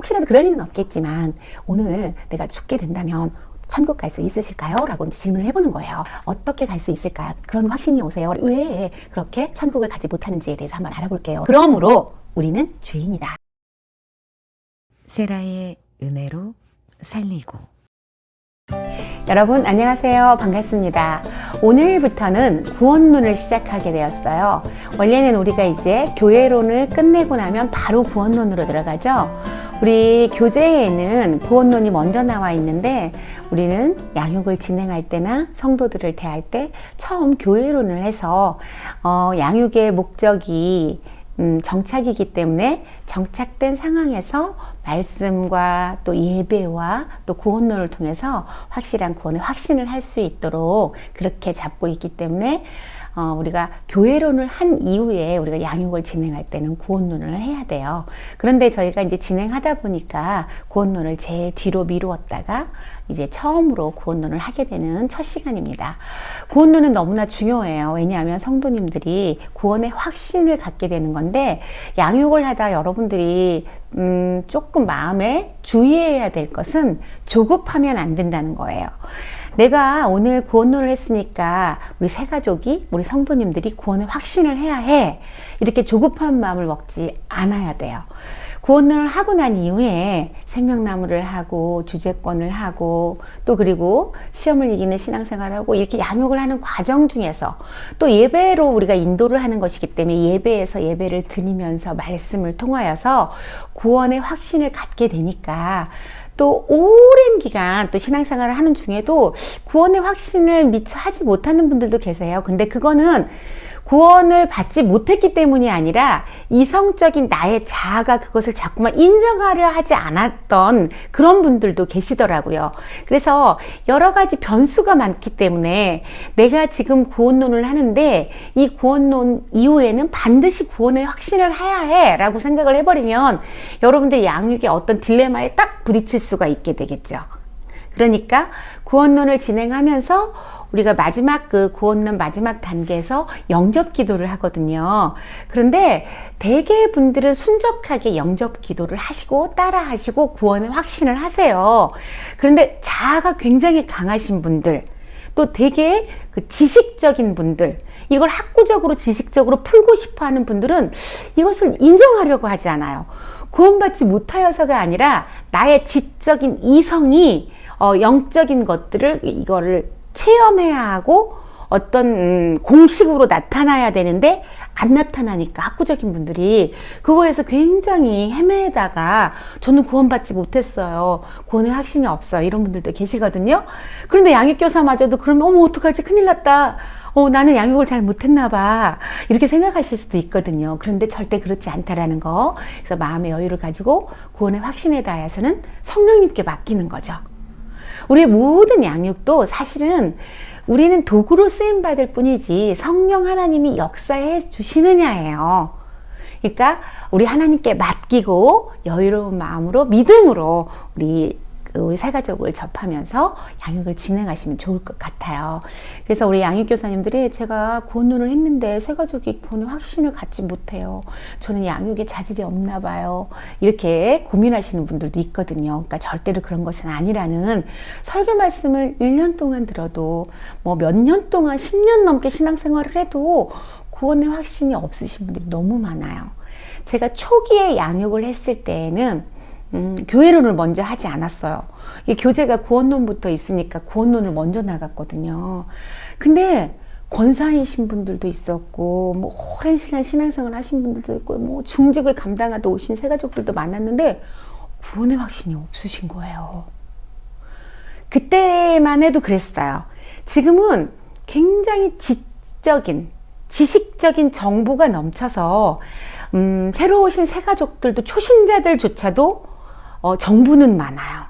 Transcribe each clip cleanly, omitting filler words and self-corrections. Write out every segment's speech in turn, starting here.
혹시라도 그럴 일은 없겠지만 오늘 내가 죽게 된다면 천국 갈 수 있으실까요? 라고 질문을 해보는 거예요. 어떻게 갈 수 있을까? 그런 확신이 오세요. 왜 그렇게 천국을 가지 못하는지에 대해서 한번 알아볼게요. 그러므로 우리는 죄인이다. 세라의 은혜로 살리고. 여러분 안녕하세요. 반갑습니다. 오늘부터는 구원론을 시작하게 되었어요. 원래는 우리가 이제 교회론을 끝내고 나면 바로 구원론으로 들어가죠. 우리 교재에는 구원론이 먼저 나와 있는데 우리는 양육을 진행할 때나 성도들을 대할 때 처음 교회론을 해서 양육의 목적이 정착이기 때문에 정착된 상황에서 말씀과 또 예배와 또 구원론을 통해서 확실한 구원의 확신을 할 수 있도록 그렇게 잡고 있기 때문에 우리가 교회론을 한 이후에 우리가 양육을 진행할 때는 구원론을 해야 돼요. 그런데 저희가 이제 진행하다 보니까 구원론을 제일 뒤로 미루었다가 이제 처음으로 구원론을 하게 되는 첫 시간입니다. 구원론은 너무나 중요해요. 왜냐하면 성도님들이 구원의 확신을 갖게 되는 건데 양육을 하다 여러분들이 조금 마음에 주의해야 될 것은 조급하면 안 된다는 거예요. 내가 오늘 구원론을 했으니까 우리 새 가족이, 우리 성도님들이 구원의 확신을 해야 해. 이렇게 조급한 마음을 먹지 않아야 돼요. 구원론을 하고 난 이후에 생명나무를 하고 주제권을 하고 또 그리고 시험을 이기는 신앙생활을 하고 이렇게 양육을 하는 과정 중에서 또 예배로 우리가 인도를 하는 것이기 때문에 예배에서 예배를 드리면서 말씀을 통하여서 구원의 확신을 갖게 되니까 또 오랜 기간 또 신앙생활을 하는 중에도 구원의 확신을 미처 하지 못하는 분들도 계세요. 근데 그거는 구원을 받지 못했기 때문이 아니라 이성적인 나의 자아가 그것을 자꾸만 인정하려 하지 않았던 그런 분들도 계시더라고요. 그래서 여러 가지 변수가 많기 때문에 내가 지금 구원론을 하는데 이 구원론 이후에는 반드시 구원의 확신을 해야 해 라고 생각을 해버리면 여러분들 양육의 어떤 딜레마에 딱 부딪힐 수가 있게 되겠죠. 그러니까 구원론을 진행하면서 우리가 마지막 그 구원론 마지막 단계에서 영접 기도를 하거든요. 그런데 대개 분들은 순적하게 영접 기도를 하시고 따라 하시고 구원의 확신을 하세요. 그런데 자아가 굉장히 강하신 분들, 또 되게 그 지식적인 분들, 이걸 학구적으로 지식적으로 풀고 싶어 하는 분들은 이것을 인정하려고 하지 않아요. 구원받지 못하여서가 아니라 나의 지적인 이성이 영적인 것들을 이거를 체험해야 하고 어떤 공식으로 나타나야 되는데 안 나타나니까 학구적인 분들이 그거에서 굉장히 헤매다가 저는 구원받지 못했어요. 구원의 확신이 없어요. 이런 분들도 계시거든요. 그런데 양육교사마저도 그러면 어머 어떡하지 큰일 났다. 나는 양육을 잘 못했나 봐. 이렇게 생각하실 수도 있거든요. 그런데 절대 그렇지 않다라는 거. 그래서 마음의 여유를 가지고 구원의 확신에 대해서는 성령님께 맡기는 거죠. 우리의 모든 양육도 사실은 우리는 도구로 쓰임받을 뿐이지 성령 하나님이 역사해 주시느냐예요. 그러니까 우리 하나님께 맡기고 여유로운 마음으로 믿음으로 우리 새가족을 접하면서 양육을 진행하시면 좋을 것 같아요. 그래서 우리 양육교사님들이 제가 구원론을 했는데 새가족이 구원의 확신을 갖지 못해요. 저는 양육에 자질이 없나 봐요. 이렇게 고민하시는 분들도 있거든요. 그러니까 절대로 그런 것은 아니라는 설교 말씀을 1년 동안 들어도 뭐 몇 년 동안 10년 넘게 신앙생활을 해도 구원의 확신이 없으신 분들이 너무 많아요. 제가 초기에 양육을 했을 때에는 교회론을 먼저 하지 않았어요. 이 교재가 구원론부터 있으니까 구원론을 먼저 나갔거든요. 근데 권사이신 분들도 있었고 뭐 오랜 시간 신앙생활 하신 분들도 있고 뭐 중직을 감당하다 오신 새가족들도 많았는데 구원의 확신이 없으신 거예요. 그때만 해도 그랬어요. 지금은 굉장히 지식적인 정보가 넘쳐서 새로 오신 새가족들도 초신자들조차도 정보는 많아요.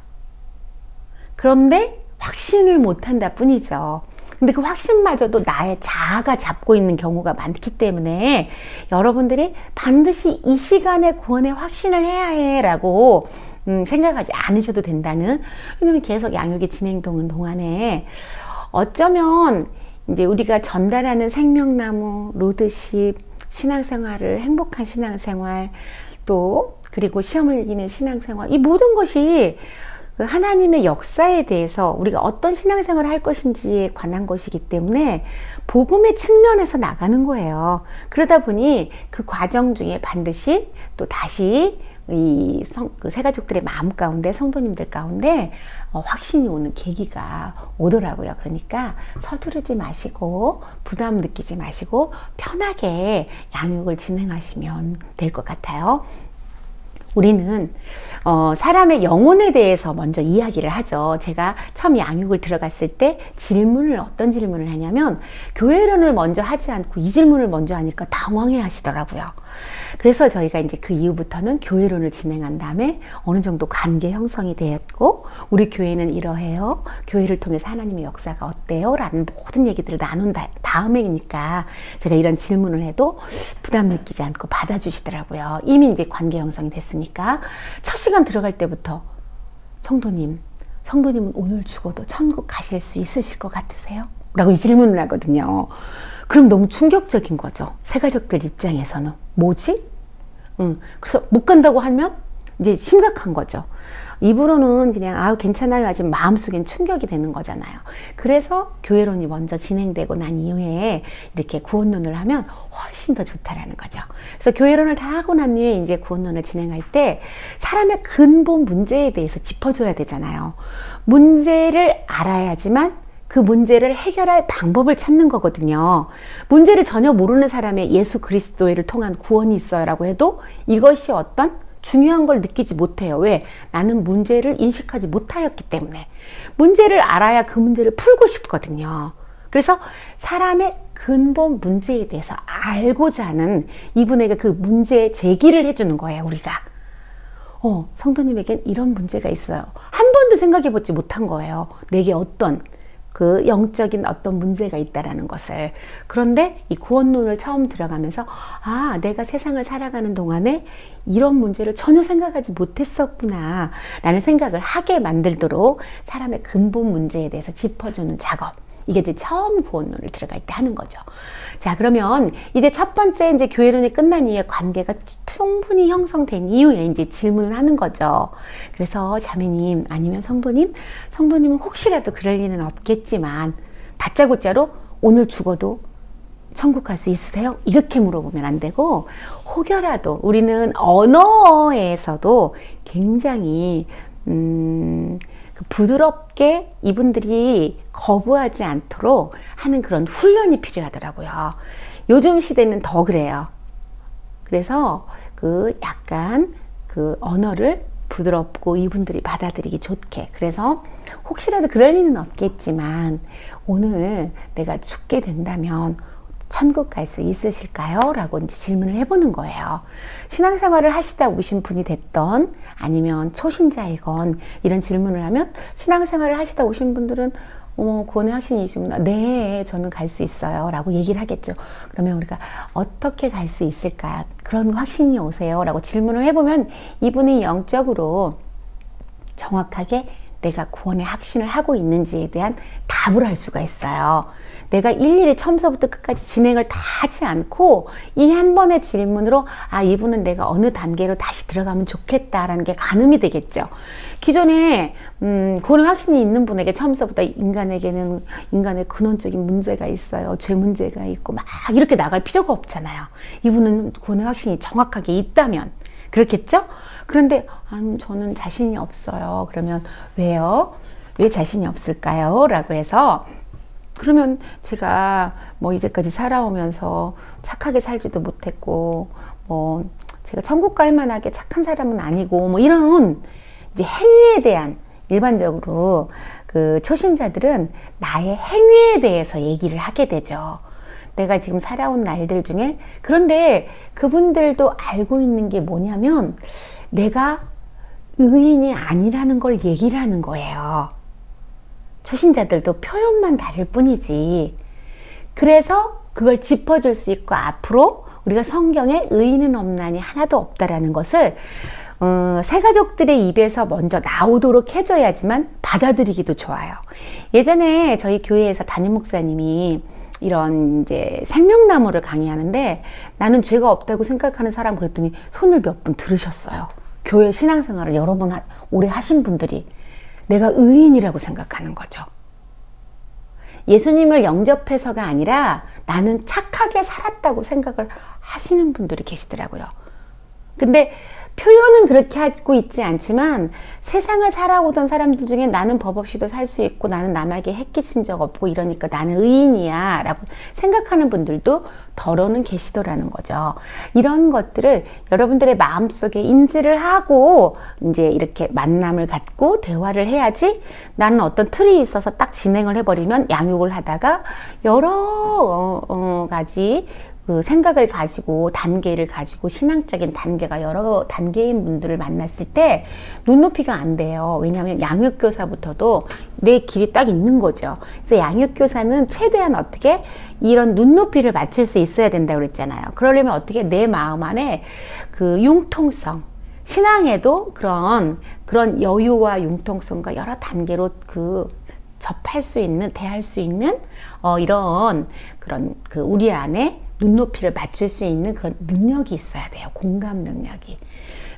그런데 확신을 못한다 뿐이죠. 근데 그 확신마저도 나의 자아가 잡고 있는 경우가 많기 때문에 여러분들이 반드시 이 시간에 구원의 확신을 해야 해 라고 생각하지 않으셔도 된다는. 왜냐면 계속 양육이 진행되는 동안에 어쩌면 이제 우리가 전달하는 생명나무, 로드십, 신앙생활을 행복한 신앙생활, 또 그리고 시험을 이기는 신앙생활, 이 모든 것이 그 하나님의 역사에 대해서 우리가 어떤 신앙생활을 할 것인지에 관한 것이기 때문에 복음의 측면에서 나가는 거예요. 그러다 보니 그 과정 중에 반드시 또 다시 그 새가족들의 마음 가운데, 성도님들 가운데 확신이 오는 계기가 오더라고요. 그러니까 서두르지 마시고 부담 느끼지 마시고 편하게 양육을 진행하시면 될 것 같아요. 우리는 사람의 영혼에 대해서 먼저 이야기를 하죠. 제가 처음 양육을 들어갔을 때 어떤 질문을 하냐면 교회론을 먼저 하지 않고 이 질문을 먼저 하니까 당황해 하시더라고요. 그래서 저희가 이제 그 이후부터는 교회론을 진행한 다음에 어느 정도 관계 형성이 되었고, 우리 교회는 이러해요, 교회를 통해서 하나님의 역사가 어때요? 라는 모든 얘기들을 나눈 다음에니까 제가 이런 질문을 해도 부담 느끼지 않고 받아주시더라고요. 이미 이제 관계 형성이 됐으니까. 첫 시간 들어갈 때부터 성도님은 오늘 죽어도 천국 가실 수 있으실 것 같으세요? 라고 질문을 하거든요. 그럼 너무 충격적인 거죠. 새가족들 입장에서는. 뭐지? 그래서 못 간다고 하면 이제 심각한 거죠. 입으로는 그냥 괜찮아요 하지만 마음속엔 충격이 되는 거잖아요. 그래서 교회론이 먼저 진행되고 난 이후에 이렇게 구원론을 하면 훨씬 더 좋다라는 거죠. 그래서 교회론을 다 하고 난 후에 이제 구원론을 진행할 때 사람의 근본 문제에 대해서 짚어줘야 되잖아요. 문제를 알아야지만 그 문제를 해결할 방법을 찾는 거거든요. 문제를 전혀 모르는 사람의 예수 그리스도를 통한 구원이 있어요라고 해도 이것이 어떤 중요한 걸 느끼지 못해요. 왜? 나는 문제를 인식하지 못하였기 때문에. 문제를 알아야 그 문제를 풀고 싶거든요. 그래서 사람의 근본 문제에 대해서 알고자 하는 이분에게 그 문제 제기를 해주는 거예요, 우리가. 성도님에겐 이런 문제가 있어요. 한 번도 생각해 보지 못한 거예요. 내게 어떤 그 영적인 어떤 문제가 있다라는 것을. 그런데 이 구원론을 처음 들어가면서 내가 세상을 살아가는 동안에 이런 문제를 전혀 생각하지 못했었구나 라는 생각을 하게 만들도록 사람의 근본 문제에 대해서 짚어주는 작업, 이게 이제 처음 구원론을 들어갈 때 하는 거죠. 자, 그러면 이제 첫 번째 이제 교회론이 끝난 이후에 관계가 충분히 형성된 이후에 이제 질문을 하는 거죠. 그래서 자매님 아니면 성도님은 혹시라도 그럴 리는 없겠지만 다짜고짜로 오늘 죽어도 천국 갈 수 있으세요? 이렇게 물어보면 안 되고, 혹여라도 우리는 언어에서도 굉장히 부드럽게 이분들이 거부하지 않도록 하는 그런 훈련이 필요하더라고요. 요즘 시대는 더 그래요. 그래서 약간 언어를 부드럽고 이분들이 받아들이기 좋게. 그래서 혹시라도 그럴 리는 없겠지만 오늘 내가 죽게 된다면 천국 갈 수 있으실까요? 라고 이제 질문을 해보는 거예요. 신앙생활을 하시다 오신 분이 됐던 아니면 초신자이건 이런 질문을 하면 신앙생활을 하시다 오신 분들은 구원의 확신이 있으면 네, 저는 갈 수 있어요 라고 얘기를 하겠죠. 그러면 우리가 어떻게 갈 수 있을까? 그런 확신이 오세요? 라고 질문을 해보면 이분이 영적으로 정확하게 내가 구원의 확신을 하고 있는지에 대한 답을 할 수가 있어요. 내가 일일이 처음서부터 끝까지 진행을 다 하지 않고 이 한 번의 질문으로 이분은 내가 어느 단계로 다시 들어가면 좋겠다라는 게 가늠이 되겠죠. 기존에 구원의 확신이 있는 분에게 처음서부터 인간에게는 인간의 근원적인 문제가 있어요. 죄 문제가 있고 막 이렇게 나갈 필요가 없잖아요. 이분은 구원의 확신이 정확하게 있다면 그렇겠죠? 그런데 저는 자신이 없어요. 그러면 왜요? 왜 자신이 없을까요? 라고 해서 그러면 제가 이제까지 살아오면서 착하게 살지도 못했고 제가 천국 갈 만하게 착한 사람은 아니고 이런 이제 행위에 대한, 일반적으로 그 초신자들은 나의 행위에 대해서 얘기를 하게 되죠. 내가 지금 살아온 날들 중에. 그런데 그분들도 알고 있는 게 뭐냐면 내가 의인이 아니라는 걸 얘기를 하는 거예요. 초신자들도 표현만 다를 뿐이지. 그래서 그걸 짚어줄 수 있고 앞으로 우리가 성경에 의인은 없나니 하나도 없다라는 것을 새가족들의 입에서 먼저 나오도록 해줘야지만 받아들이기도 좋아요. 예전에 저희 교회에서 담임 목사님이 이런 이제 생명나무를 강의하는데 나는 죄가 없다고 생각하는 사람 그랬더니 손을 몇 분 들으셨어요. 교회 신앙생활을 여러 번 오래 하신 분들이 내가 의인이라고 생각하는 거죠. 예수님을 영접해서가 아니라 나는 착하게 살았다고 생각을 하시는 분들이 계시더라고요. 근데 표현은 그렇게 하고 있지 않지만 세상을 살아오던 사람들 중에 나는 법 없이도 살 수 있고 나는 남에게 해끼친 적 없고 이러니까 나는 의인이야 라고 생각하는 분들도 더러는 계시더라는 거죠. 이런 것들을 여러분들의 마음속에 인지를 하고 이제 이렇게 만남을 갖고 대화를 해야지, 나는 어떤 틀이 있어서 딱 진행을 해버리면 양육을 하다가 여러 가지 그 생각을 가지고 단계를 가지고 신앙적인 단계가 여러 단계인 분들을 만났을 때 눈높이가 안 돼요. 왜냐하면 양육교사부터도 내 길이 딱 있는 거죠. 그래서 양육교사는 최대한 어떻게 이런 눈높이를 맞출 수 있어야 된다고 그랬잖아요. 그러려면 어떻게 내 마음 안에 그 융통성, 신앙에도 그런 여유와 융통성과 여러 단계로 접할 수 있는, 대할 수 있는 이런 그런 우리 안에 눈높이를 맞출 수 있는 그런 능력이 있어야 돼요. 공감 능력이.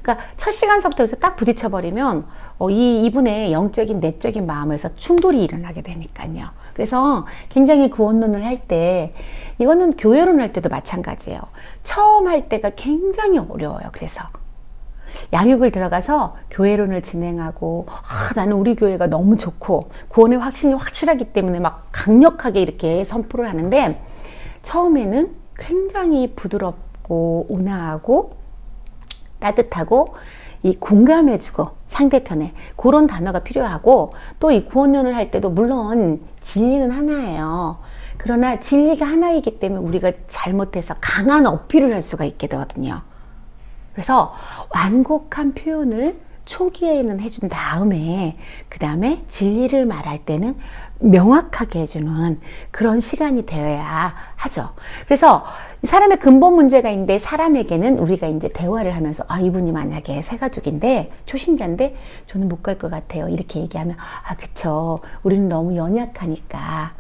그러니까 첫 시간서부터 여기서 딱 부딪혀버리면 이분의 영적인 내적인 마음에서 충돌이 일어나게 되니까요. 그래서 굉장히 구원론을 할 때, 이거는 교회론 할 때도 마찬가지예요. 처음 할 때가 굉장히 어려워요. 그래서 양육을 들어가서 교회론을 진행하고, 나는 우리 교회가 너무 좋고 구원의 확신이 확실하기 때문에 막 강력하게 이렇게 선포를 하는데, 처음에는 굉장히 부드럽고 온화하고 따뜻하고 이 공감해주고 상대편에 그런 단어가 필요하고, 또 이 구원론을 할 때도 물론 진리는 하나예요. 그러나 진리가 하나이기 때문에 우리가 잘못해서 강한 어필을 할 수가 있게 되거든요. 그래서 완곡한 표현을 초기에는 해준 다음에 그 다음에 진리를 말할 때는 명확하게 해주는 그런 시간이 되어야 하죠. 그래서 사람의 근본 문제가 있는데, 사람에게는 우리가 이제 대화를 하면서 이분이 만약에 새 가족인데 초신자인데 저는 못 갈 것 같아요 이렇게 얘기하면, 그쵸, 우리는 너무 연약하니까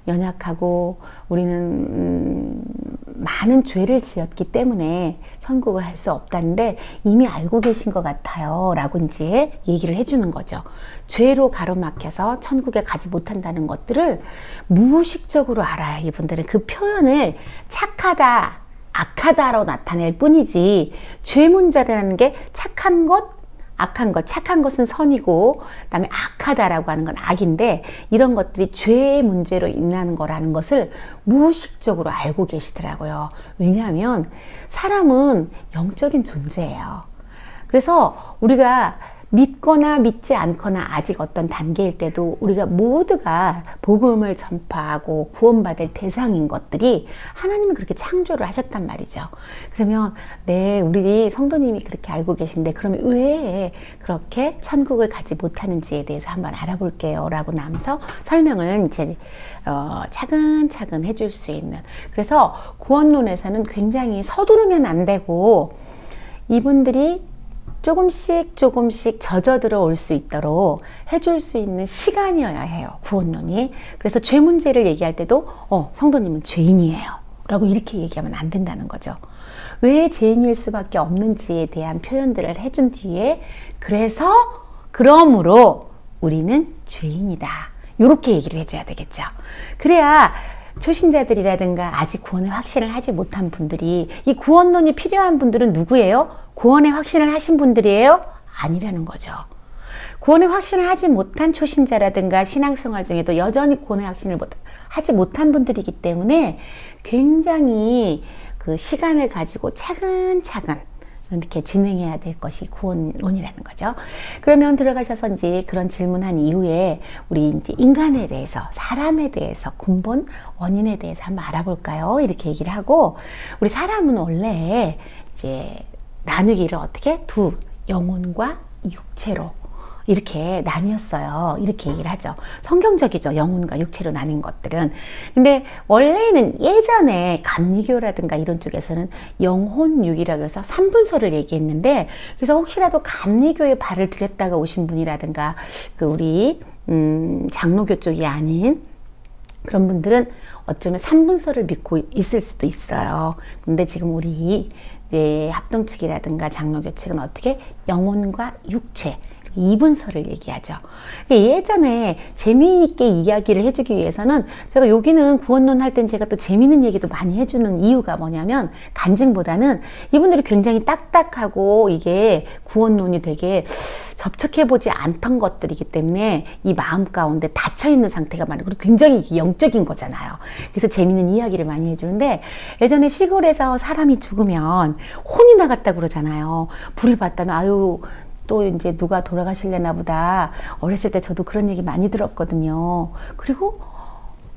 연약하고 우리는 많은 죄를 지었기 때문에 천국을 할 수 없다는데 이미 알고 계신 것 같아요 라고 이제 얘기를 해주는 거죠. 죄로 가로막혀서 천국에 가지 못한다는 것들을 무의식적으로 알아요. 이분들은 그 표현을 착하다, 악하다로 나타낼 뿐이지, 죄 문제라는 게 착한 것, 악한 것, 착한 것은 선이고 그다음에 악하다라고 하는 건 악인데, 이런 것들이 죄의 문제로 인하는 거라는 것을 무의식적으로 알고 계시더라고요. 왜냐하면 사람은 영적인 존재예요. 그래서 우리가 믿거나 믿지 않거나 아직 어떤 단계일 때도 우리가 모두가 복음을 전파하고 구원받을 대상인 것들이 하나님이 그렇게 창조를 하셨단 말이죠. 그러면 우리 성도님이 그렇게 알고 계신데 그러면 왜 그렇게 천국을 가지 못하는지에 대해서 한번 알아볼게요 라고 나면서 설명을 이제 차근차근 해줄 수 있는, 그래서 구원론에서는 굉장히 서두르면 안 되고 이분들이 조금씩 젖어들어 올 수 있도록 해줄 수 있는 시간이어야 해요, 구원론이. 그래서 죄 문제를 얘기할 때도 성도님은 죄인이에요 라고 이렇게 얘기하면 안 된다는 거죠. 왜 죄인일 수밖에 없는지에 대한 표현들을 해준 뒤에, 그러므로 우리는 죄인이다, 이렇게 얘기를 해줘야 되겠죠. 그래야 초신자들이라든가 아직 구원의 확신을 하지 못한 분들이, 이 구원론이 필요한 분들은 누구예요? 구원의 확신을 하신 분들이에요? 아니라는 거죠. 구원의 확신을 하지 못한 초신자라든가 신앙생활 중에도 여전히 구원의 확신을 하지 못한 분들이기 때문에 굉장히 그 시간을 가지고 차근차근 이렇게 진행해야 될 것이 구원론이라는 거죠. 그러면 들어가셔서 이제 그런 질문한 이후에 우리 이제 인간에 대해서, 사람에 대해서, 근본 원인에 대해서 한번 알아볼까요? 이렇게 얘기를 하고, 우리 사람은 원래 이제 나누기를 어떻게 영혼과 육체로 이렇게 나뉘었어요. 이렇게 얘기를 하죠. 성경적이죠. 영혼과 육체로 나뉜 것들은. 근데 원래는 예전에 감리교라든가 이런 쪽에서는 영혼육이라고 해서 3분서를 얘기했는데, 그래서 혹시라도 감리교에 발을 들였다가 오신 분이라든가 우리 장로교 쪽이 아닌 그런 분들은 어쩌면 3분서를 믿고 있을 수도 있어요. 근데 지금 우리 이제 합동 측이라든가 장로교 측은 어떻게 영혼과 육체 2분서를 얘기하죠. 예전에 재미있게 이야기를 해주기 위해서는 제가 여기는 구원론 할 땐 제가 또 재미있는 얘기도 많이 해주는 이유가 뭐냐면 간증보다는 이분들이 굉장히 딱딱하고 이게 구원론이 되게 접촉해보지 않던 것들이기 때문에 이 마음 가운데 닫혀있는 상태가 많아요. 그리고 굉장히 영적인 거잖아요. 그래서 재미있는 이야기를 많이 해주는데 예전에 시골에서 사람이 죽으면 혼이 나갔다 그러잖아요. 불을 봤다면 아유 또 이제 누가 돌아가실려나 보다. 어렸을 때 저도 그런 얘기 많이 들었거든요. 그리고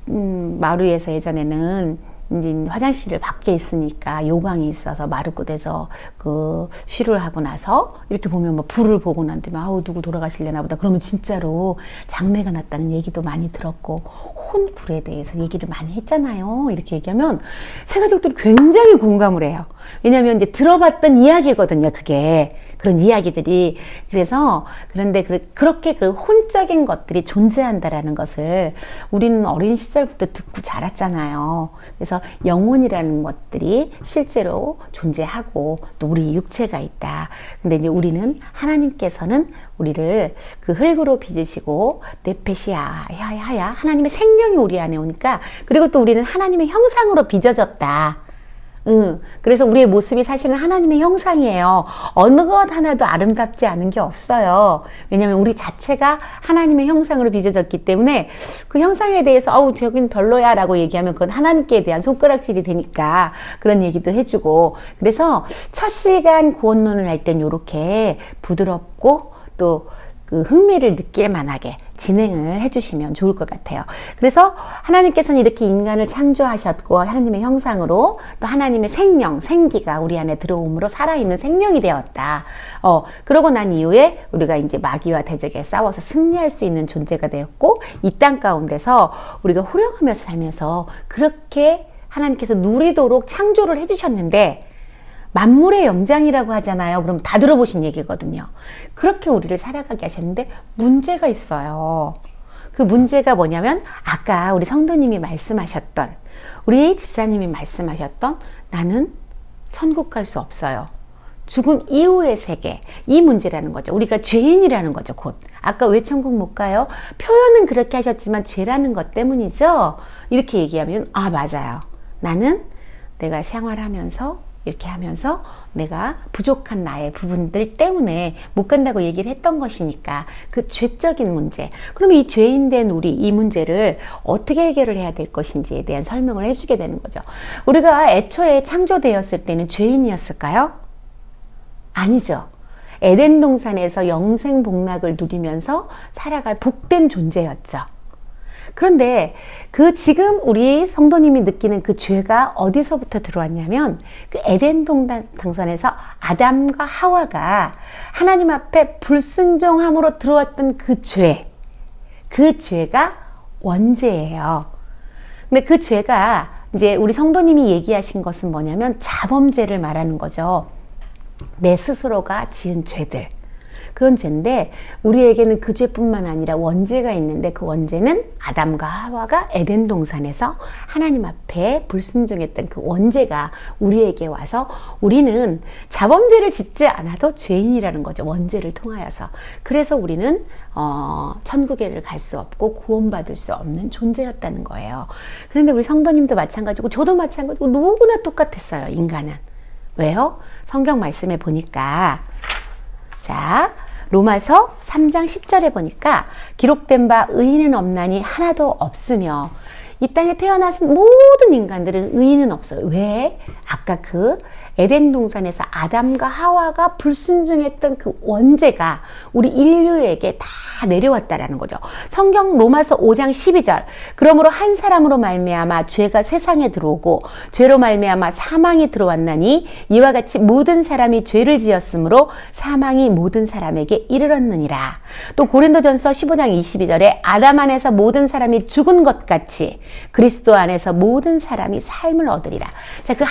마루에서 예전에는 이제 화장실을 밖에 있으니까 요강이 있어서 마루끝에서 그 쉬를 하고 나서 이렇게 보면 뭐 불을 보고 난 뒤에 아우 누구 돌아가실려나 보다. 그러면 진짜로 장례가 났다는 얘기도 많이 들었고 혼불에 대해서 얘기를 많이 했잖아요. 이렇게 얘기하면 새가족들이 굉장히 공감을 해요. 왜냐하면 이제 들어봤던 이야기거든요. 그게. 그런 이야기들이. 그래서 그런데 그렇게 그 혼적인 것들이 존재한다라는 것을 우리는 어린 시절부터 듣고 자랐잖아요. 그래서 영혼이라는 것들이 실제로 존재하고 또 우리 육체가 있다. 근데 이제 우리는 하나님께서는 우리를 그 흙으로 빚으시고 네페시아 하야 하나님의 생명이 우리 안에 오니까 그리고 또 우리는 하나님의 형상으로 빚어졌다. 그래서 우리의 모습이 사실은 하나님의 형상이에요. 어느 것 하나도 아름답지 않은 게 없어요. 왜냐하면 우리 자체가 하나님의 형상으로 빚어졌기 때문에 그 형상에 대해서 아우 저긴 별로야 라고 얘기하면 그건 하나님께 대한 손가락질이 되니까 그런 얘기도 해주고 그래서 첫 시간 구원론을 할 땐 요렇게 부드럽고 또 그 흥미를 느낄 만하게 진행을 해주시면 좋을 것 같아요. 그래서 하나님께서는 이렇게 인간을 창조하셨고 하나님의 형상으로 또 하나님의 생명, 생기가 우리 안에 들어옴으로 살아있는 생명이 되었다. 그러고 난 이후에 우리가 이제 마귀와 대적에 싸워서 승리할 수 있는 존재가 되었고 이 땅 가운데서 우리가 호령하며 살면서 그렇게 하나님께서 누리도록 창조를 해주셨는데 만물의 영장이라고 하잖아요. 그럼 다 들어보신 얘기거든요. 그렇게 우리를 살아가게 하셨는데 문제가 있어요. 그 문제가 뭐냐면 아까 우리 성도님이 말씀하셨던 우리 집사님이 말씀하셨던 나는 천국 갈 수 없어요. 죽음 이후의 세계 이 문제라는 거죠. 우리가 죄인이라는 거죠. 곧 아까 왜 천국 못 가요? 표현은 그렇게 하셨지만 죄라는 것 때문이죠. 이렇게 얘기하면 아 맞아요. 나는 내가 생활하면서 이렇게 하면서 내가 부족한 나의 부분들 때문에 못 간다고 얘기를 했던 것이니까 그 죄적인 문제. 그러면 이 죄인된 우리 이 문제를 어떻게 해결을 해야 될 것인지에 대한 설명을 해주게 되는 거죠. 우리가 애초에 창조되었을 때는 죄인이었을까요? 아니죠. 에덴 동산에서 영생 복락을 누리면서 살아갈 복된 존재였죠. 그런데 그 지금 우리 성도님이 느끼는 그 죄가 어디서부터 들어왔냐면 그 에덴 동산에서 아담과 하와가 하나님 앞에 불순종함으로 들어왔던 그 죄가 원죄예요. 근데 그 죄가 이제 우리 성도님이 얘기하신 것은 뭐냐면 자범죄를 말하는 거죠. 내 스스로가 지은 죄들. 그런 죄인데 우리에게는 그 죄뿐만 아니라 원죄가 있는데 그 원죄는 아담과 하와가 에덴 동산에서 하나님 앞에 불순종했던 그 원죄가 우리에게 와서 우리는 자범죄를 짓지 않아도 죄인이라는 거죠. 원죄를 통하여서. 그래서 우리는 천국에를 갈 수 없고 구원받을 수 없는 존재였다는 거예요. 그런데 우리 성도님도 마찬가지고 저도 마찬가지고 누구나 똑같았어요. 인간은. 왜요? 성경 말씀에 보니까 자 로마서 3장 10절에 보니까 기록된 바 의인은 없나니 하나도 없으며 이 땅에 태어나신 모든 인간들은 의인은 없어요. 왜? 아까 그 에덴 동산에서 아담과 하와가 불순종했던 그 원죄가 우리 인류에게 다 내려왔다라는 거죠. 성경 로마서 5장 12절 그러므로 한 사람으로 말미암아 죄가 세상에 들어오고 죄로 말미암아 사망이 들어왔나니 이와 같이 모든 사람이 죄를 지었으므로 사망이 모든 사람에게 이르렀느니라. 또 고린도전서 15장 22절에 아담 안에서 모든 사람이 죽은 것 같이 그리스도 안에서 모든 사람이 삶을 얻으리라. 자, 그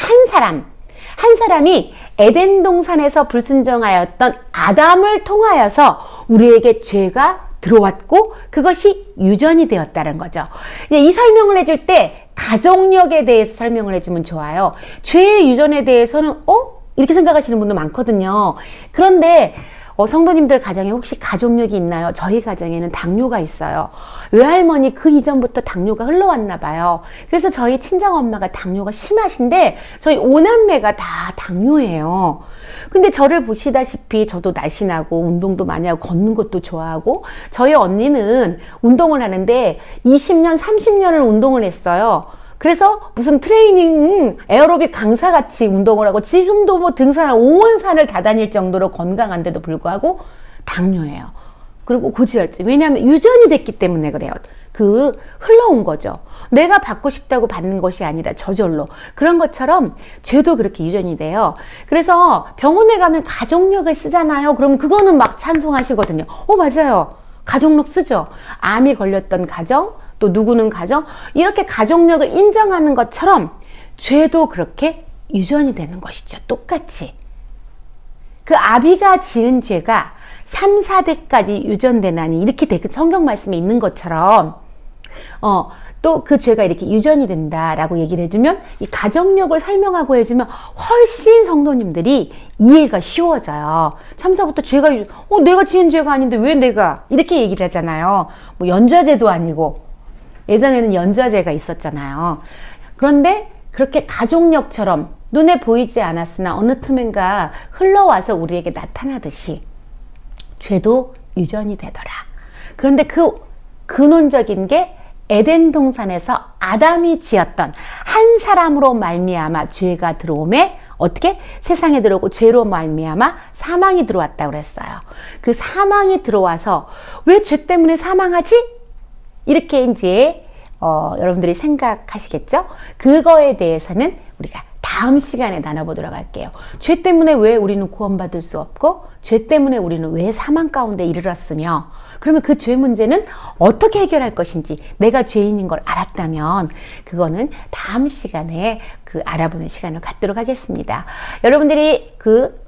한 사람이 에덴 동산에서 불순종하였던 아담을 통하여서 우리에게 죄가 들어왔고 그것이 유전이 되었다는 거죠. 이 설명을 해줄 때 가족력에 대해서 설명을 해주면 좋아요. 죄의 유전에 대해서는 이렇게 생각하시는 분도 많거든요. 그런데 성도님들 가정에 혹시 가족력이 있나요? 저희 가정에는 당뇨가 있어요. 외할머니 그 이전부터 당뇨가 흘러왔나 봐요. 그래서 저희 친정엄마가 당뇨가 심하신데 저희 5남매가 다 당뇨예요. 근데 저를 보시다시피 저도 날씬하고 운동도 많이 하고 걷는 것도 좋아하고 저희 언니는 운동을 하는데 20년, 30년을 운동을 했어요. 그래서 무슨 트레이닝 에어로빅 강사같이 운동을 하고 지금도 뭐 등산을 온 산을 다 다닐 정도로 건강한데도 불구하고 당뇨예요. 그리고 고지혈증. 왜냐하면 유전이 됐기 때문에 그래요. 흘러온 거죠. 내가 받고 싶다고 받는 것이 아니라 저절로. 그런 것처럼 죄도 그렇게 유전이 돼요. 그래서 병원에 가면 가족력을 쓰잖아요. 그럼 그거는 막 찬송하시거든요. 맞아요. 가족력 쓰죠. 암이 걸렸던 가정, 또 누구는 가정, 이렇게 가족력을 인정하는 것처럼 죄도 그렇게 유전이 되는 것이죠. 똑같이. 그 아비가 지은 죄가 3, 4대까지 유전되나니 이렇게 성경 말씀에 있는 것처럼 또 그 죄가 이렇게 유전이 된다라고 얘기를 해주면 이 가족력을 설명하고 해주면 훨씬 성도님들이 이해가 쉬워져요. 참사부터 죄가 내가 지은 죄가 아닌데 왜 내가 이렇게 얘기를 하잖아요. 뭐 연좌죄도 아니고 예전에는 연좌죄가 있었잖아요. 그런데 그렇게 가족력처럼 눈에 보이지 않았으나 어느 틈엔가 흘러와서 우리에게 나타나듯이 죄도 유전이 되더라. 그런데 그 근원적인 게 에덴 동산에서 아담이 지었던 한 사람으로 말미암아 죄가 들어오매 어떻게? 세상에 들어오고 죄로 말미암아 사망이 들어왔다고 그랬어요. 그 사망이 들어와서 왜 죄 때문에 사망하지? 이렇게 이제 여러분들이 생각하시겠죠? 그거에 대해서는 우리가 다음 시간에 나눠보도록 할게요. 죄 때문에 왜 우리는 구원받을 수 없고 죄 때문에 우리는 왜 사망 가운데 이르렀으며 그러면 그 죄 문제는 어떻게 해결할 것인지 내가 죄인인 걸 알았다면 그거는 다음 시간에 알아보는 시간을 갖도록 하겠습니다. 여러분들이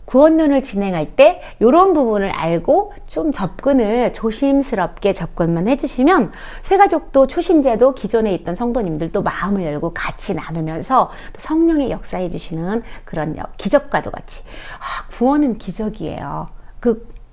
구원론을 진행할 때 이런 부분을 알고 좀 접근을 조심스럽게 접근만 해주시면 새가족도 초신자도 기존에 있던 성도님들도 마음을 열고 같이 나누면서 또 성령의 역사해 주시는 그런 기적과도 같이 구원은 기적이에요.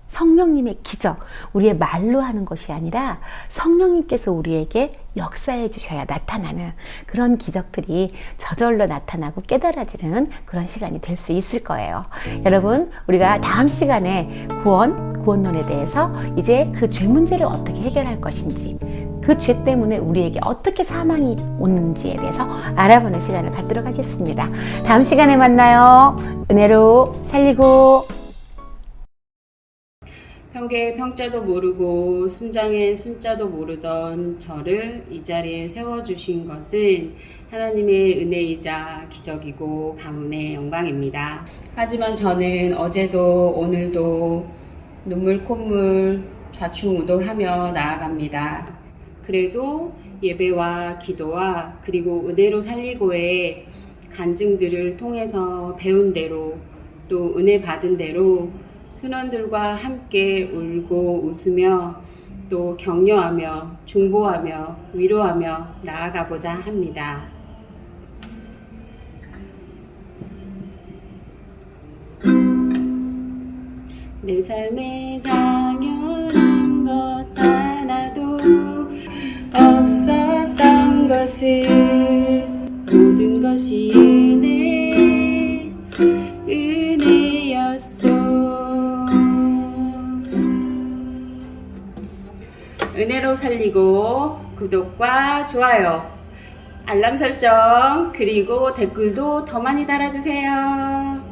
성령님의 기적, 우리의 말로 하는 것이 아니라 성령님께서 우리에게 역사해 주셔야 나타나는 그런 기적들이 저절로 나타나고 깨달아지는 그런 시간이 될 수 있을 거예요. 여러분, 우리가 다음 시간에 구원론에 대해서 이제 그 죄 문제를 어떻게 해결할 것인지, 그 죄 때문에 우리에게 어떻게 사망이 오는지에 대해서 알아보는 시간을 갖도록 하겠습니다. 다음 시간에 만나요. 은혜로 살리고 평계의 평자도 모르고 순장의 순자도 모르던 저를 이 자리에 세워주신 것은 하나님의 은혜이자 기적이고 가문의 영광입니다. 하지만 저는 어제도 오늘도 눈물 콧물 좌충우돌하며 나아갑니다. 그래도 예배와 기도와 그리고 은혜로 살리고의 간증들을 통해서 배운 대로 또 은혜 받은 대로 순원들과 함께 울고 웃으며 또 격려하며 중보하며 위로하며 나아가고자 합니다. 내 삶에 당연한 것 하나도 없었던 것을 모든 것이 은혜였소. 은혜로 살리고 구독과 좋아요, 알람 설정 그리고 댓글도 더 많이 달아주세요.